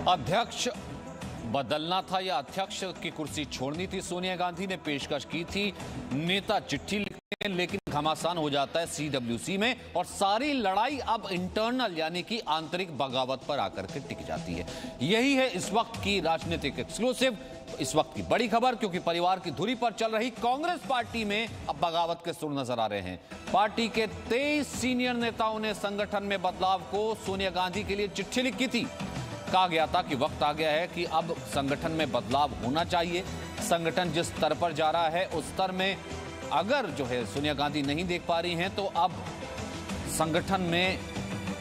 अध्यक्ष बदलना था या अध्यक्ष की कुर्सी छोड़नी थी, सोनिया गांधी ने पेशकश की थी नेता चिट्ठी लिखने, लेकिन घमासान हो जाता है सीडब्ल्यूसी में और सारी लड़ाई अब इंटरनल यानी कि आंतरिक बगावत पर आकर के टिक जाती है। यही है इस वक्त की राजनीतिक एक्सक्लूसिव, इस वक्त की बड़ी खबर, क्योंकि परिवार की धुरी पर चल रही कांग्रेस पार्टी में अब बगावत के सुर नजर आ रहे हैं। पार्टी के 23 सीनियर नेताओं ने संगठन में बदलाव को सोनिया गांधी के लिए चिट्ठी लिखी थी। कहा गया था कि वक्त आ गया है कि अब संगठन में बदलाव होना चाहिए। संगठन जिस स्तर पर जा रहा है उस स्तर में अगर जो है सोनिया गांधी नहीं देख पा रही हैं तो अब संगठन में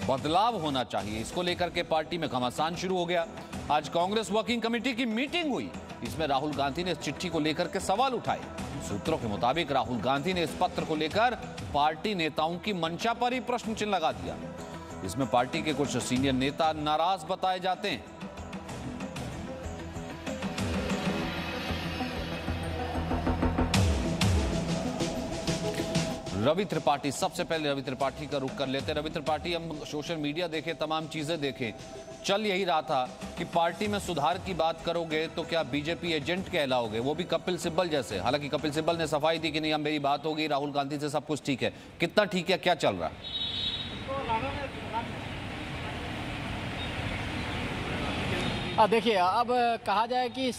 बदलाव होना चाहिए। इसको लेकर के पार्टी में घमासान शुरू हो गया। आज कांग्रेस वर्किंग कमेटी की मीटिंग हुई, इसमें राहुल गांधी ने इस चिट्ठी को लेकर के सवाल उठाए। सूत्रों के मुताबिक राहुल गांधी ने इस पत्र को लेकर पार्टी नेताओं की मंशा पर ही प्रश्न चिन्ह लगा दिया। इसमें पार्टी के कुछ सीनियर नेता नाराज बताए जाते हैं। रवि त्रिपाठी, सबसे पहले रवि त्रिपाठी का रुख कर लेते हैं। रवि त्रिपाठी, हम सोशल मीडिया देखें, तमाम चीजें देखें, चल यही रहा था कि पार्टी में सुधार की बात करोगे तो क्या बीजेपी एजेंट कहलाओगे, वो भी कपिल सिब्बल जैसे। हालांकि कपिल सिब्बल ने सफाई दी कि नहीं, अब मेरी बात होगी राहुल गांधी से, सब कुछ ठीक है। कितना ठीक है, क्या चल रहा है? देखिए, अब कहा जाए कि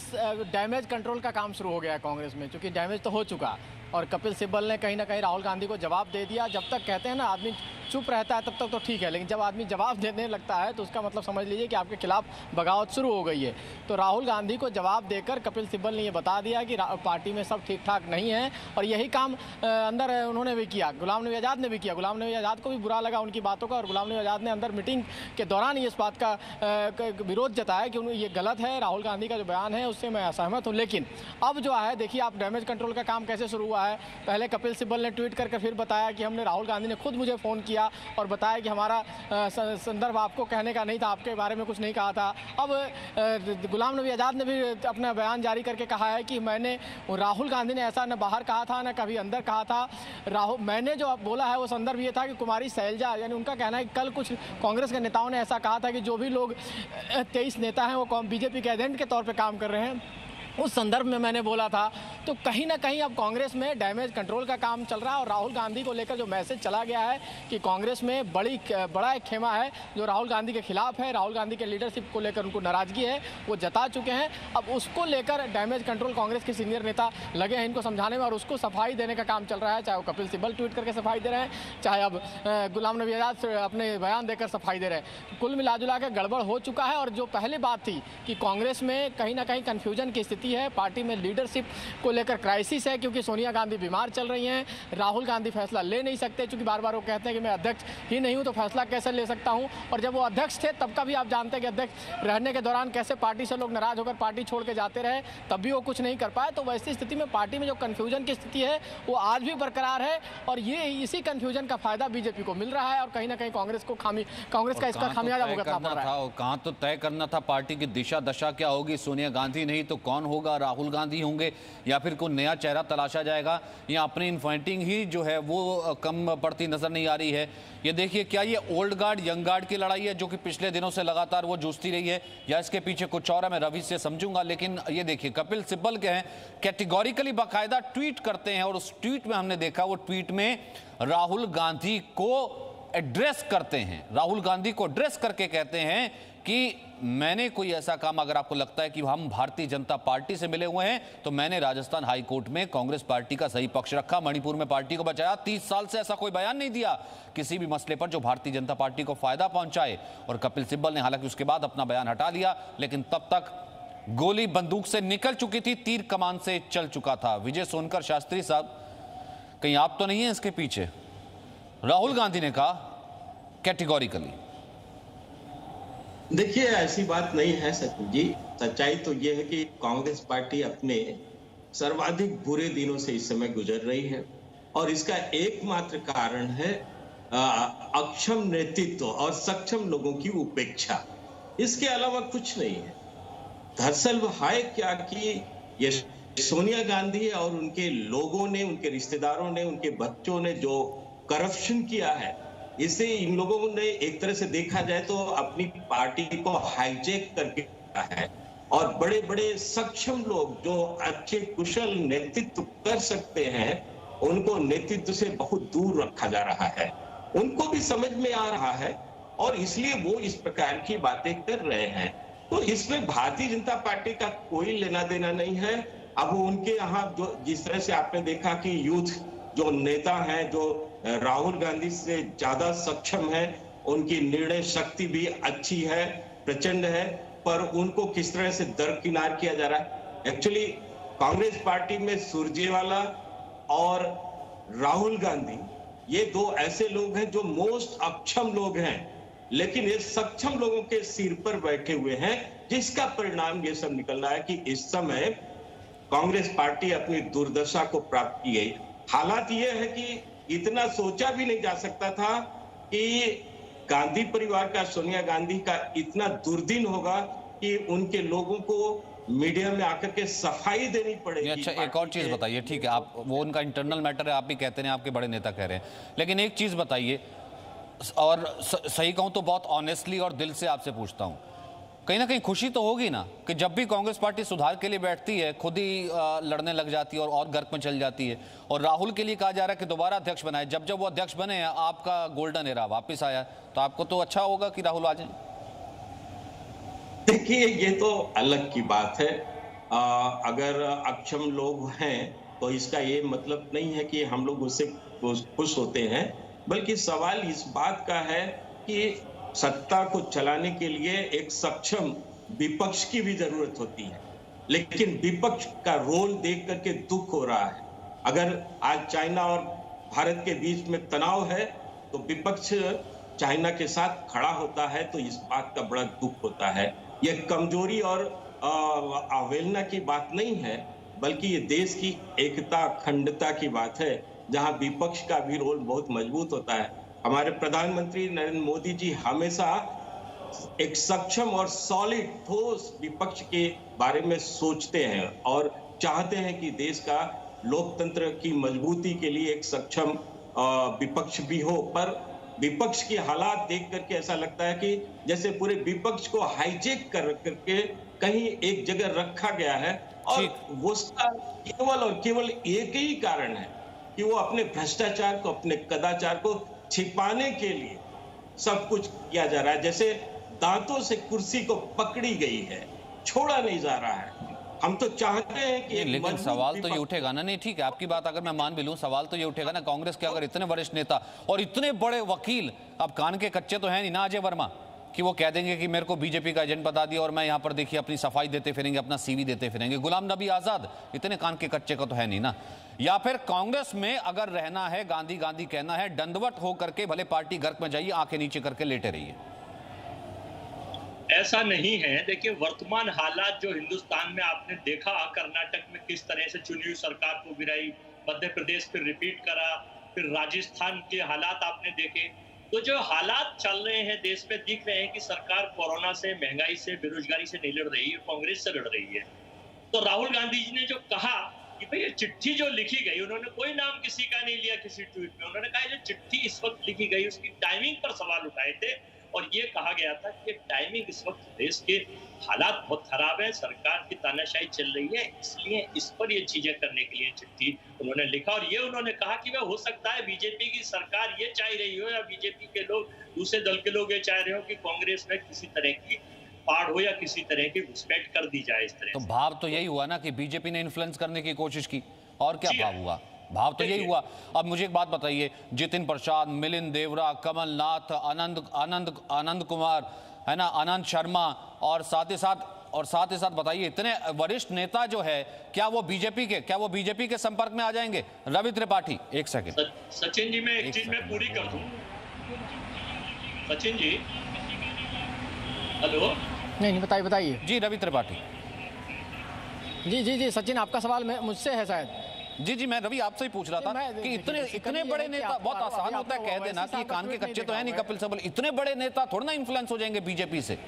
डैमेज कंट्रोल का काम शुरू हो गया है कांग्रेस में, क्योंकि डैमेज तो हो चुका और कपिल सिब्बल ने कहीं ना कहीं राहुल गांधी को जवाब दे दिया। जब तक कहते हैं ना आदमी चुप रहता है तब तक तो ठीक है, लेकिन जब आदमी जवाब देने लगता है तो उसका मतलब समझ लीजिए कि आपके खिलाफ बगावत शुरू हो गई है। तो राहुल गांधी को जवाब देकर कपिल सिब्बल ने ये बता दिया कि पार्टी में सब ठीक ठाक नहीं है और यही काम अंदर उन्होंने भी किया, गुलाम नबी आज़ाद ने भी किया। गुलाम नबी आज़ाद को भी बुरा लगा उनकी बातों का और गुलाम नबी आज़ाद ने अंदर मीटिंग के दौरान इस बात का विरोध जताया कि ये गलत है, राहुल गांधी का जो बयान है उससे मैं असहमत हूँ। लेकिन अब जो है देखिए आप डैमेज कंट्रोल का काम कैसे शुरू हुआ है। पहले कपिल सिब्बल ने ट्वीट करके फिर बताया कि हमने, राहुल गांधी ने खुद मुझे फ़ोन किया और बताया कि हमारा संदर्भ आपको कहने का नहीं था, आपके बारे में कुछ नहीं कहा था। अब गुलाम नबी आज़ाद ने भी अपना बयान जारी करके कहा है कि राहुल गांधी ने ऐसा न बाहर कहा था न कभी अंदर कहा था। मैंने जो बोला है वो संदर्भ ये था कि कुमारी शैलजा, यानी उनका कहना है कि कल कुछ कांग्रेस के नेताओं ने ऐसा कहा था कि जो भी लोग 23 नेता हैं वो बीजेपी के एजेंट के तौर पर काम कर रहे हैं, उस संदर्भ में मैंने बोला था। तो कहीं ना कहीं अब कांग्रेस में डैमेज कंट्रोल का काम चल रहा है और राहुल गांधी को लेकर जो मैसेज चला गया है कि कांग्रेस में बड़ा एक खेमा है जो राहुल गांधी के खिलाफ है, राहुल गांधी के लीडरशिप को लेकर उनको नाराजगी है, वो जता चुके हैं। अब उसको लेकर डैमेज कंट्रोल कांग्रेस के सीनियर नेता लगे हैं इनको समझाने में और उसको सफाई देने का काम चल रहा है। चाहे वो कपिल सिब्बल ट्वीट करके सफाई दे रहे हैं, चाहे अब गुलाम नबी आज़ाद अपने बयान देकर सफाई दे रहे हैं। कुल मिलाजुला के गड़बड़ हो चुका है और जो पहले बात थी कि कांग्रेस में कहीं ना कहीं कन्फ्यूजन की स्थिति है, पार्टी में लीडरशिप को लेकर क्राइसिस है, क्योंकि सोनिया गांधी बीमार चल रही हैं, राहुल गांधी फैसला ले नहीं सकते, क्योंकि बार बार वो कहते हैं कि मैं अध्यक्ष ही नहीं हूं तो फैसला कैसे ले सकता हूं। और जब वो अध्यक्ष थे तब का भी आप जानते हैं कि अध्यक्ष रहने के दौरान कैसे पार्टी से लोग नाराज होकर पार्टी छोड़ के जाते रहे, तब भी वो कुछ नहीं कर पाए। तो वैसी स्थिति में पार्टी में जो कन्फ्यूजन की स्थिति है वो आज भी बरकरार है और ये इसी कन्फ्यूजन का फायदा बीजेपी को मिल रहा है और कहीं ना कहीं कांग्रेस का इसका खामियाजा भुगतना पड़ रहा है। कहां तो तय करना था पार्टी की दिशा दशा क्या होगी, सोनिया गांधी नहीं तो कौन होगा, राहुल गांधी होंगे या फिर कोई नया चेहरा तलाशा जाएगा, या अपनी इनफाइटिंग ही जो है वो कम पड़ती नजर नहीं आ रही है। ये देखिए, क्या ये ओल्ड गार्ड यंग गार्ड की लड़ाई है जो कि पिछले दिनों से लगातार वो जूझती रही है, या इसके पीछे कुछ और है, मैं रवि से समझूंगा। लेकिन ये देखिए, कपिल सिब्बल के हैं, कैटेगोरिकली बाकायदा ट्वीट करते हैं और उस ट्वीट में हमने देखा, वो ट्वीट में राहुल गांधी को एड्रेस करते हैं, राहुल गांधी को एड्रेस करके कहते हैं कि मैंने कोई ऐसा काम, अगर आपको लगता है कि हम भारतीय जनता पार्टी से मिले हुए हैं तो मैंने राजस्थान हाई कोर्ट में कांग्रेस पार्टी का सही पक्ष रखा, मणिपुर में पार्टी को बचाया, 30 साल से ऐसा कोई बयान नहीं दिया किसी भी मसले पर जो भारतीय जनता पार्टी को फायदा पहुंचाए। और कपिल सिब्बल ने हालांकि उसके बाद अपना बयान हटा लिया, लेकिन तब तक गोली बंदूक से निकल चुकी थी, तीर कमान से चल चुका था। विजय सोनकर शास्त्री साहब, कहीं आप तो नहीं है इसके पीछे? राहुल गांधी ने कहा कैटेगोरिकली। देखिए, ऐसी बात नहीं है सचिन जी। सच्चाई तो यह है कि कांग्रेस पार्टी अपने सर्वाधिक बुरे दिनों से इस समय गुजर रही है और इसका एकमात्र कारण है अक्षम नेतृत्व और सक्षम लोगों की उपेक्षा। इसके अलावा कुछ नहीं है। दरअसल वो है क्या कि ये सोनिया गांधी और उनके लोगों ने, उनके रिश्तेदारों ने, उनके बच्चों ने जो करप्शन किया है, इसे इन लोगों ने एक तरह से देखा जाए तो अपनी पार्टी को हाईजैक करके जाता है और बड़े बड़े सक्षम लोग जो अच्छे कुशल नेतृत्व कर सकते हैं उनको नेतृत्व से बहुत दूर रखा जा रहा है। उनको भी समझ में आ रहा है और इसलिए वो इस प्रकार की बातें कर रहे हैं। तो इसमें भारतीय जनता पार्टी का कोई लेना देना नहीं है। अब उनके यहाँ जो जिस तरह से आपने देखा कि यूथ जो नेता हैं, जो राहुल गांधी से ज्यादा सक्षम है, उनकी निर्णय शक्ति भी अच्छी है, प्रचंड है, पर उनको किस तरह से दरकिनार किया जा रहा है। एक्चुअली कांग्रेस पार्टी में सुरजेवाला और राहुल गांधी ये दो ऐसे लोग हैं जो मोस्ट अक्षम लोग हैं, लेकिन ये सक्षम लोगों के सिर पर बैठे हुए हैं, जिसका परिणाम ये सब निकल रहा है कि इस समय कांग्रेस पार्टी अपनी दुर्दशा को प्राप्त की गई। हालात ये है कि इतना सोचा भी नहीं जा सकता था कि गांधी परिवार का, सोनिया गांधी का इतना दुर्दिन होगा कि उनके लोगों को मीडिया में आकर के सफाई देनी पड़ेगी। अच्छा, एक और चीज बताइए, ठीक है, आप वो उनका इंटरनल मैटर है, आप भी कहते हैं, आपके बड़े नेता कह रहे हैं, लेकिन एक चीज बताइए, और सही कहूं तो बहुत ऑनेस्टली और दिल से आपसे पूछता हूं, कहीं ना कहीं खुशी तो होगी ना कि जब भी कांग्रेस पार्टी सुधार के लिए बैठती है खुद ही लड़ने लग जाती है और गर्क में चल जाती है, और राहुल के लिए कहा जा रहा है कि दोबारा अध्यक्ष बनाए। जब जब वो अध्यक्ष बने, आपका गोल्डन एरा वापस आया, तो आपको तो अच्छा होगा कि राहुल आ जाए। देखिए, ये तो अलग की बात है। अगर अक्षम लोग हैं तो इसका ये मतलब नहीं है कि हम लोग उससे खुश होते हैं, बल्कि सवाल इस बात का है कि सत्ता को चलाने के लिए एक सक्षम विपक्ष की भी जरूरत होती है, लेकिन विपक्ष का रोल देख करके दुख हो रहा है। अगर आज चाइना और भारत के बीच में तनाव है तो विपक्ष चाइना के साथ खड़ा होता है, तो इस बात का बड़ा दुख होता है। ये कमजोरी और अवहेलना की बात नहीं है, बल्कि ये देश की एकता, अखंडता की बात है, जहां विपक्ष का भी रोल बहुत मजबूत होता है। हमारे प्रधानमंत्री नरेंद्र मोदी जी हमेशा एक सक्षम और सॉलिड ठोस विपक्ष के बारे में सोचते हैं और चाहते हैं कि देश का लोकतंत्र की मजबूती के लिए एक सक्षम विपक्ष भी हो। पर विपक्ष की हालात देख करके ऐसा लगता है कि जैसे पूरे विपक्ष को हाईजेक कर करके कहीं एक जगह रखा गया है, और वो केवल और केवल एक ही कारण है कि वो अपने भ्रष्टाचार को, अपने कदाचार को छिपाने के लिए सब कुछ किया जा रहा है। जैसे दांतों से कुर्सी को पकड़ी गई है, छोड़ा नहीं जा रहा है। हम तो चाहते हैं कि लेकिन सवाल तो ये उठेगा ना, नहीं ठीक है, आपकी बात अगर मैं मान भी लूं, सवाल तो ये उठेगा ना, कांग्रेस के अगर इतने वरिष्ठ नेता और इतने बड़े वकील, अब कान के कच्चे तो हैं नहीं ना अजय वर्मा, कि वो कह देंगे कि मेरे को बीजेपी का एजेंट बता दिया और मैं यहाँ पर देखिए अपनी सफाई देते फिरेंगे, अपना सीवी देते फिरेंगे। गुलाम नबी आजाद इतने कान के कच्चे का तो है नहीं ना। या फिर कांग्रेस में अगर रहना है, गांधी गांधी कहना है, दंडवत हो करके भले पार्टी गर्क में जाइए, आंखें नीचे करके लेटे रहिए। ऐसा नहीं है। देखिए, वर्तमान हालात जो हिंदुस्तान में आपने देखा, कर्नाटक में किस तरह से चुनी हुई सरकार को गिराई, मध्य प्रदेश फिर रिपीट करा, फिर राजस्थान के हालात आपने देखे, तो जो हालात चल रहे हैं देश में, दिख रहे हैं कि सरकार कोरोना से, महंगाई से, बेरोजगारी से नहीं लड़ रही है, कांग्रेस से लड़ रही है। तो राहुल गांधी जी ने जो कहा कि भाई ये चिट्ठी जो लिखी गई, उन्होंने कोई नाम किसी का नहीं लिया किसी ट्वीट में, उन्होंने कहा जो चिट्ठी इस वक्त लिखी गई उसकी टाइमिंग पर सवाल उठाए थे, और ये कहा गया था कि टाइमिंग इस वक्त देश के हालात बहुत खराब है, सरकार की तानाशाही चल रही है, इसलिए इस पर ये चीजें करने के लिए चिट्ठी उन्होंने लिखा। और ये उन्होंने कहा कि वह हो सकता है बीजेपी की सरकार ये चाह रही हो, या बीजेपी के लोग, दूसरे दल के लोग ये चाह रहे हो कि कांग्रेस में किसी तरह की पाड़ हो या किसी तरह की घुसपैठ कर दी जाए। इस तरह तो भाव तो यही हुआ ना कि बीजेपी ने इन्फ्लुएंस करने की कोशिश की, और क्या भाव हुआ? भाव तो यही हुआ। अब मुझे एक बात बताइए, जितिन प्रसाद, मिलिंद देवरा, कमलनाथ, आनंद कुमार, है ना, आनंद शर्मा, और साथ ही साथ बताइए, इतने वरिष्ठ नेता जो है, क्या वो बीजेपी के संपर्क में आ जाएंगे? रवि त्रिपाठी, एक सेकंड सचिन जी, मैं एक चीज मैं पूरी कर दूं। सचिन जी, हेलो। नहीं, बताइए जी। रवि त्रिपाठी जी, सचिन, आपका सवाल मुझसे है शायद। जी, मैं रवि आपसे ही पूछ रहा था कि इतने बड़े नेता, बहुत आसान होता है कह देना कि कान के कच्चे तो है नहीं कपिल सिब्बल, इतने बड़े नेता थोड़ा ना इन्फ्लुएंस हो जाएंगे बीजेपी से।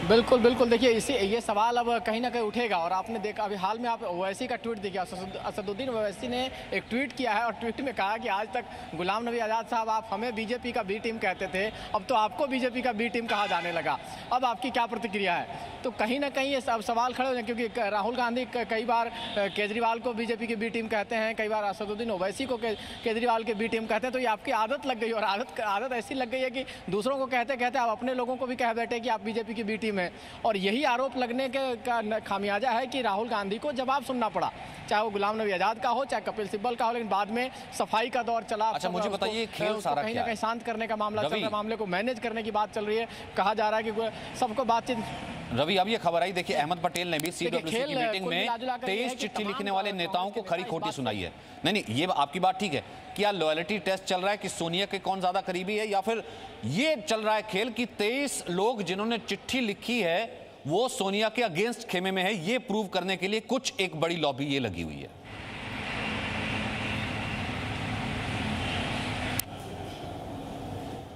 बिल्कुल बिल्कुल, देखिए इसी ये सवाल अब कहीं ना कहीं उठेगा। और आपने देखा अभी हाल में आप ओवैसी का ट्वीट देखिए, असदुद्दीन ओवैसी ने एक ट्वीट किया है और ट्वीट में कहा कि आज तक गुलाम नबी आज़ाद साहब आप हमें बीजेपी का बी टीम कहते थे, अब तो आपको बीजेपी का बी टीम कहा जाने लगा, अब आपकी क्या प्रतिक्रिया है? तो कहीं ना कहीं ये सब सवाल खड़े हो जाए, क्योंकि राहुल गांधी कई बार केजरीवाल को बीजेपी की बी टीम कहते हैं, कई बार असदुद्दीन ओवैसी को केजरीवाल की बी टीम कहते हैं। तो ये आपकी आदत लग गई, और आदत ऐसी लग गई है कि दूसरों को कहते कहते आप अपने लोगों को भी कह बैठे कि आप बीजेपी की बी टीम है। और यही आरोप लगने के का खामियाजा है कि राहुल गांधी को जवाब सुनना पड़ा, चाहे वो गुलाम नबी आज़ाद का हो, चाहे कपिल सिब्बल का हो, लेकिन बाद में सफाई का दौर चला। अच्छा, मुझे बताइए खेल सारा कहीं ना कहीं शांत करने का मामला चल रहा है, मामले को मैनेज करने की बात चल रही है। कहा जा रहा है कि सबको बातचीत। रवि, अब ये खबर आई, देखिए अहमद पटेल ने भी सीडब्ल्यूसी की मीटिंग में 23 चिट्ठी लिखने वाले नेताओं को खरी खोटी सुनाई है। नहीं, ये आपकी बात ठीक है। क्या लॉयल्टी टेस्ट चल रहा है कि सोनिया के कौन ज्यादा करीबी है, या फिर ये चल रहा है खेल कि 23 लोग जिन्होंने चिट्ठी लिखी है वो सोनिया के अगेंस्ट खेमे में है, ये प्रूव करने के लिए कुछ एक बड़ी लॉबी ये लगी हुई है?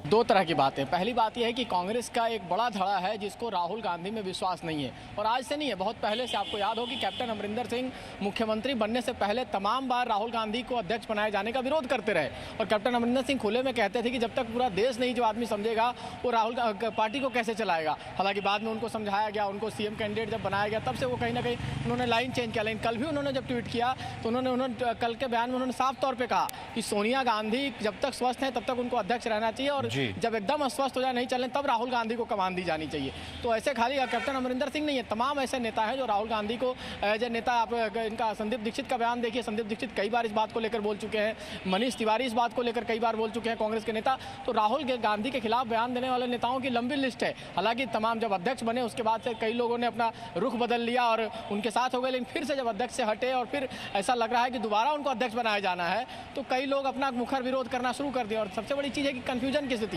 दो तरह की बात है। पहली बात यह है कि कांग्रेस का एक बड़ा धड़ा है जिसको राहुल गांधी में विश्वास नहीं है, और आज से नहीं है, बहुत पहले से। आपको याद हो कि कैप्टन अमरिंदर सिंह मुख्यमंत्री बनने से पहले तमाम बार राहुल गांधी को अध्यक्ष बनाए जाने का विरोध करते रहे, और कैप्टन अमरिंदर सिंह खुले में कहते थे कि जब तक पूरा देश नहीं जो आदमी समझेगा वो राहुल पार्टी को कैसे चलाएगा। हालांकि बाद में उनको समझाया गया, उनको सीएम कैंडिडेट जब बनाया गया तब से वो कहीं ना कहीं उन्होंने लाइन चेंज किया। लेकिन कल भी उन्होंने जब ट्वीट किया तो उन्होंने कल के बयान में उन्होंने साफ तौर पर कहा कि सोनिया गांधी जब तक स्वस्थ हैं तब तक उनको अध्यक्ष रहना चाहिए, और जब एकदम स्वस्थ हो जाए, नहीं चलें, तब राहुल गांधी को कमान दी जानी चाहिए। तो ऐसे खाली कैप्टन अमरिंदर सिंह नहीं है, तमाम ऐसे नेता हैं जो राहुल गांधी को एज ए नेता। आप इनका संदीप दीक्षित का बयान देखिए, संदीप दीक्षित कई बार इस बात को लेकर बोल चुके हैं, मनीष तिवारी इस बात को लेकर कई बार बोल चुके हैं, कांग्रेस के नेता। तो राहुल गांधी के खिलाफ बयान देने वाले नेताओं की लंबी लिस्ट है। हालांकि तमाम जब अध्यक्ष बने उसके बाद से कई लोगों ने अपना रुख बदल लिया और उनके साथ हो गए, लेकिन फिर से जब अध्यक्ष से हटे और फिर ऐसा लग रहा है कि दोबारा उनको अध्यक्ष बनाया जाना है, तो कई लोग अपना मुखर विरोध करना शुरू कर दिए। और सबसे बड़ी चीज़ है कि कन्फ्यूजन की स्थिति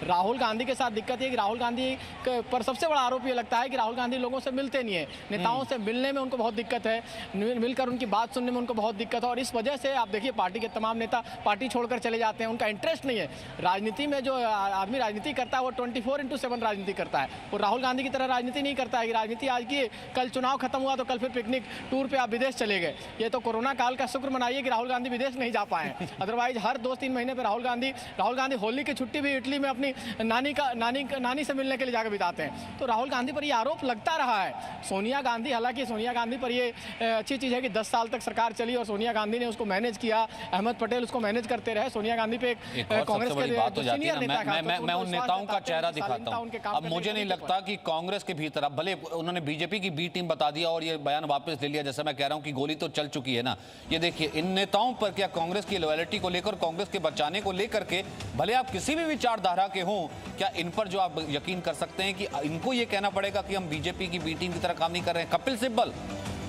राहुल गांधी के साथ दिक्कत है कि राहुल गांधी पर सबसे बड़ा आरोप ये लगता है कि राहुल गांधी लोगों से मिलते नहीं है, नेताओं से मिलने में उनको बहुत दिक्कत है, मिलकर उनकी बात सुनने में उनको बहुत दिक्कत है। और इस वजह से आप देखिए पार्टी के तमाम नेता पार्टी छोड़कर चले जाते हैं, उनका इंटरेस्ट नहीं है राजनीति में। जो आदमी राजनीति करता है वो 24/7 राजनीति करता है, वो राहुल गांधी की तरह राजनीति नहीं करता है कि राजनीति आज की, कल चुनाव खत्म हुआ तो कल फिर पिकनिक टूर पे आप विदेश चले गए। ये तो कोरोना काल का शुक्र मनाइए कि राहुल गांधी विदेश नहीं जा पाए, अदरवाइज हर 2-3 महीने पर राहुल गांधी होली की छुट्टी भी इटली में अपनी नानी से मिलने के लिए जाकर बिताते हैं। तो राहुल गांधी पर ये आरोप लगता रहा है। सोनिया गांधी, हालांकि सोनिया गांधी पर ये अच्छी चीज़ है कि 10 साल तक सरकार चली और सोनिया गांधी ने उसको मैनेज किया, अहमद पटेल उसको मैनेज करते रहे। सोनिया गांधी पे कांग्रेस के सीनियर नेता का, मैं उन नेताओं का चेहरा दिखाता हूँ। अब मुझे नहीं लगता कि कांग्रेस के भीतर, भले उन्होंने बीजेपी की बी टीम बता दिया और ये बयान वापस ले लिया, जैसा मैं कह रहा हूँ कि गोली तो चल चुकी है ना। ये देखिए इन नेताओं पर क्या कांग्रेस की लॉयल्टी को लेकर, कांग्रेस के बचाने को लेकर के, भले आप किसी भी विचारधारा के हों, क्या इन पर जो आप यकीन कर सकते हैं कि इनको ये कहना पड़ेगा कि हम बीजेपी की बी टीम की तरह काम नहीं कर रहे हैं? कपिल सिब्बल,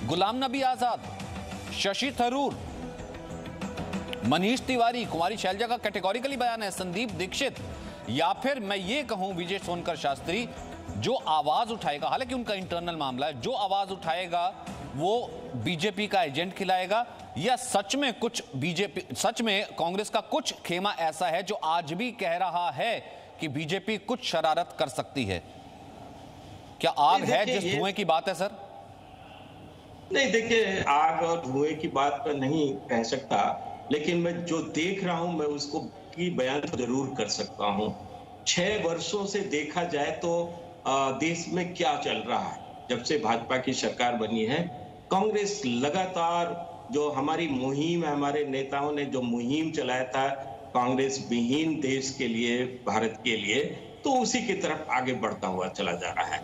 गुलाम नबी आजाद, शशि थरूर, मनीष तिवारी, कुमारी शैलजा का कैटेगोरिकली बयान है, संदीप दीक्षित, या फिर मैं ये कहूं विजय सोनकर शास्त्री, जो आवाज उठाएगा, हालांकि उनका इंटरनल मामला है, जो आवाज उठाएगा वो बीजेपी का एजेंट खिलाएगा, या सच में कुछ बीजेपी, सच में कांग्रेस का कुछ खेमा ऐसा है जो आज भी कह रहा है कि बीजेपी कुछ शरारत कर सकती है? क्या आग है जिस धुएं की बात है सर? नहीं, देखिए आग और धुएं की बात पर नहीं कह सकता, लेकिन मैं जो देख रहा हूं मैं उसको की बयान जरूर कर सकता हूं। 6 वर्षों से देखा जाए तो देश में क्या चल रहा है, जब से भाजपा की सरकार बनी है, कांग्रेस लगातार जो हमारी मुहिम है, हमारे नेताओं ने जो मुहिम चलाया था कांग्रेस विहीन देश के लिए, भारत के लिए, तो उसी की तरफ आगे बढ़ता हुआ चला जा रहा है।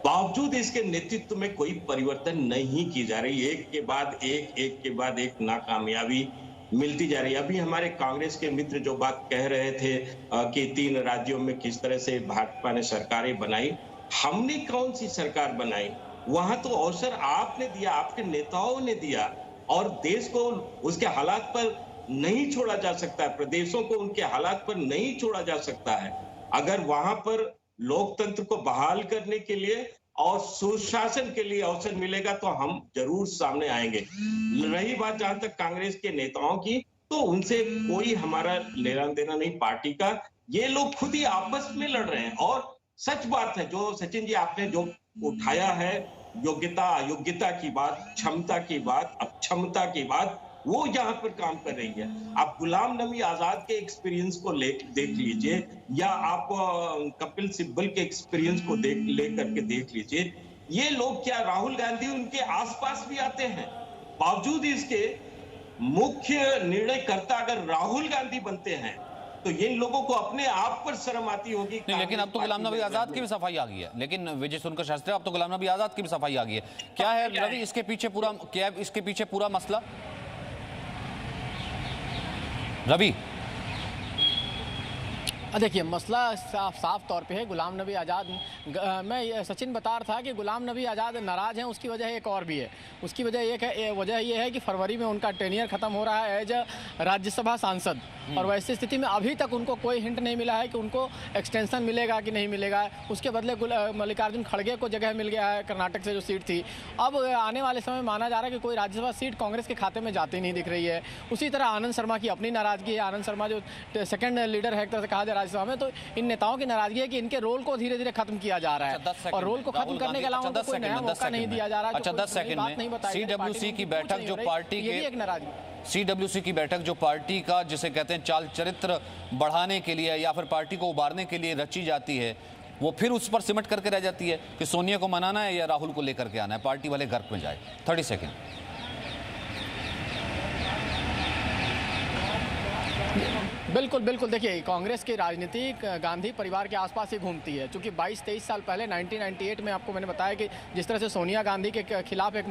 बावजूद इसके नेतृत्व में कोई परिवर्तन नहीं की जा रही, एक के बाद एक नाकामयाबी मिलती जा रही है। अभी हमारे कांग्रेस के मित्र जो बात कह रहे थे कि 3 राज्यों में किस तरह से भाजपा ने सरकारें बनाई, हमने कौन सी सरकार बनाई? वहां तो अवसर आपने दिया, आपके नेताओं ने दिया, और देश को उसके हालात पर नहीं छोड़ा जा सकता है, प्रदेशों को उनके हालात पर नहीं छोड़ा जा सकता है। अगर वहां पर लोकतंत्र को बहाल करने के लिए और सुशासन के लिए अवसर मिलेगा तो हम जरूर सामने आएंगे। रही बात जहां तक कांग्रेस के नेताओं की, तो उनसे कोई हमारा लेना देना नहीं पार्टी का, ये लोग खुद ही आपस में लड़ रहे हैं। और सच बात है जो सचिन जी आपने जो उठाया है, योग्यता अयोग्यता की बात, क्षमता की बात, अक्षमता की बात, वो यहाँ पर काम कर रही है। आप गुलाम नबी आजाद के एक्सपीरियंस को देख लीजिए, या आप कपिल सिब्बल के एक्सपीरियंस को लेकर के देख लीजिए। ये लोग क्या, राहुल गांधी उनके आसपास भी आते हैं, बावजूद इसके मुख्य निर्णयकर्ता अगर राहुल गांधी बनते हैं तो इन लोगों को अपने आप पर शर्म आती होगी। नहीं, लेकिन अब तो गुलाम नबी आजाद की भी सफाई आ गई है। लेकिन विजय सुनकर शास्त्री, अब तो गुलाम नबी आजाद की भी सफाई आ गई है। क्या है रवि इसके पीछे पूरा मसला? रवि, देखिए, मसला साफ तौर पे है। गुलाम नबी आज़ाद, मैं सचिन बता रहा था कि गुलाम नबी आज़ाद नाराज़ हैं, उसकी वजह एक और भी है। उसकी वजह ये है कि फरवरी में उनका टेनियर ख़त्म हो रहा है एज राज्यसभा सांसद, और वैसी स्थिति में अभी तक उनको कोई हिंट नहीं मिला है कि उनको एक्सटेंशन मिलेगा कि नहीं मिलेगा। उसके बदले मल्लिकार्जुन खड़गे को जगह मिल गया है कर्नाटक से जो सीट थी। अब आने वाले समय माना जा रहा है कि कोई राज्यसभा सीट कांग्रेस के खाते में जाती नहीं दिख रही है। उसी तरह आनंद शर्मा की अपनी नाराज़गी है। आनंद शर्मा जो सेकंड लीडर है एक तरह से कहा जाए राज्यसभा में, तो इन नेताओं की नाराजगी है कि इनके रोल को धीरे धीरे खत्म किया जा रहा है, और रोल को खत्म करने के अलावा उनको कोई नया मौका नहीं दिया जा रहा। अच्छा, 10 सेकंड में सीडब्ल्यूसी की बैठक जो पार्टी के एक नाराजगी, सीडब्ल्यूसी की बैठक जो पार्टी का जिसे कहते हैं चाल चरित्र बढ़ाने के लिए या फिर पार्टी को उबारने के लिए रची जाती है, वो फिर उस पर सिमट करके रह जाती है कि सोनिया को मनाना है या राहुल को लेकर के आना है, पार्टी वाले गर्क में जाए। 30 सेकंड। बिल्कुल बिल्कुल। देखिए, कांग्रेस की राजनीति गांधी परिवार के आसपास ही घूमती है। चूंकि 22-23 साल पहले 1998 में आपको मैंने बताया कि जिस तरह से सोनिया गांधी के खिलाफ एक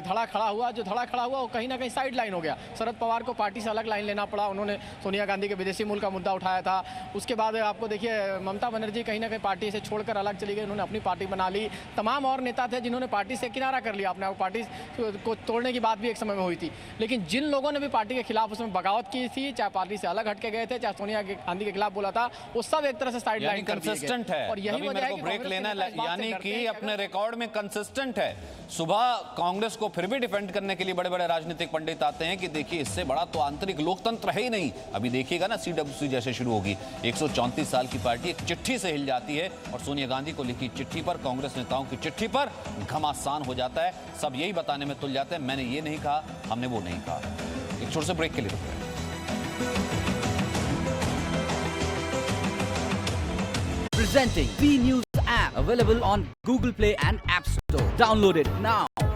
धड़ा खड़ा हुआ, जो धड़ा खड़ा हुआ वो कहीं ना कहीं साइड लाइन हो गया। शरद पवार को पार्टी से अलग लाइन लेना पड़ा। उन्होंने सोनिया गांधी के विदेशी मूल का मुद्दा उठाया था। उसके बाद आपको देखिए ममता बनर्जी कहीं ना कहीं पार्टी से छोड़कर अलग चली गई, उन्होंने अपनी पार्टी बना ली। तमाम और नेता थे जिन्होंने पार्टी से किनारा कर लिया अपने, पार्टी को तोड़ने की बात भी एक समय में हुई थी। लेकिन जिन लोगों ने भी पार्टी के खिलाफ उसमें बगावत की थी, चाहे पार्टी से अलग के गए थे, चाहे सोनिया गांधी के खिलाफ बोला था, वो सब एक तरह से साइड लाइन कर दिए गए। है। और यही वजह है कि ब्रेक लेना, यानी कि अपने रिकॉर्ड में कंसिस्टेंट है। सुबह कांग्रेस को फिर भी डिफेंड करने के लिए बड़े बड़े राजनीतिक पंडित आते हैं कि देखिए इससे बड़ा तो आंतरिक लोकतंत्र है ही नहीं। अभी देखिएगा ना, सीडब्ल्यूसी जैसे शुरू होगी, 134 साल की पार्टी एक चिट्ठी से हिल जाती है, और सोनिया गांधी को लिखी चिट्ठी पर, कांग्रेस नेताओं की चिट्ठी पर घमासान हो जाता है। सब यही बताने में तुल जाते हैं, मैंने ये नहीं कहा, हमने वो नहीं कहा। एक छोटे से ब्रेक के लिए रुक रहे हैं। Presenting V News app, available on Google Play and App Store. Download it now.